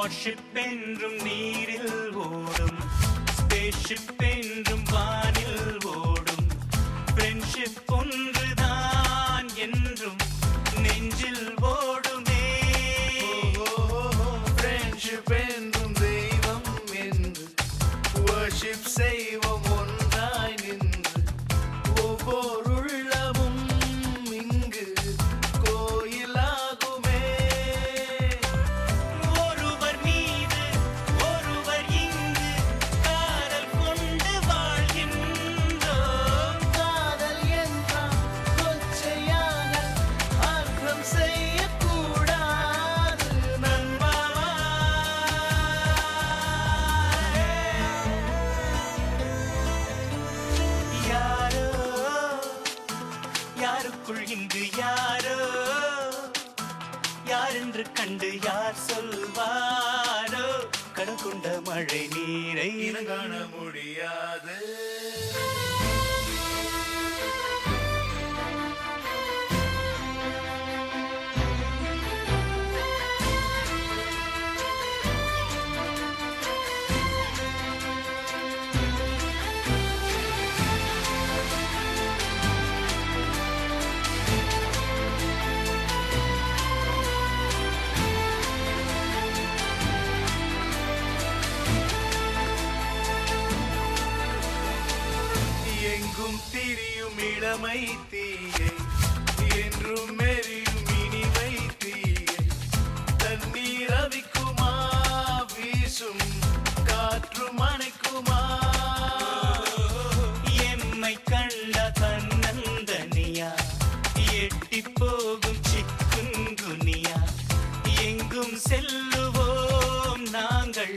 Worship என்றும் நீரில் ஓடும், ஸ்பேஸ்ஷிப் என்றும் வானில் ஓடும், ஃப்ரெண்ட்ஷிப் ஒன்றுதான் என்றும் நெஞ்சில் ஓடுமே. ஃப்ரெண்ட்ஷிப் என்றும் தெய்வம் என்று வர்ஷிப் செய்வோம் ஒன்றாய் நின்று, ஒவ்வொரு உள்ளமும் இங்கு கோயிலாகுமே. ஒருவர் மீது ஒருவர் இங்கு காதல் கொண்டு வாழ்கின்றோம். காதல் என்றால் கொச்சையாக அர்த்தம் செய்யக்கூடாது நண்பாவா. யாரோ யாருக்குள் இங்கு யாரோ, யாரென்று கண்டு யார் சொல்வாரோ, கடல் கொண்ட மழை நீரை இனம் காண முடியாது. எங்கும் திரியும் இளமை தீயை, என்றும் எரியும் இனிமை தீயை, தண்ணீர் அவிக்குமா வீசும் காற்று மணிக்குமா. எம்மை கண்ட தன்னந்தனியா, எட்டி போகும் சிக்குங்குனியா, எங்கும் செல்லுவோம் நாங்கள்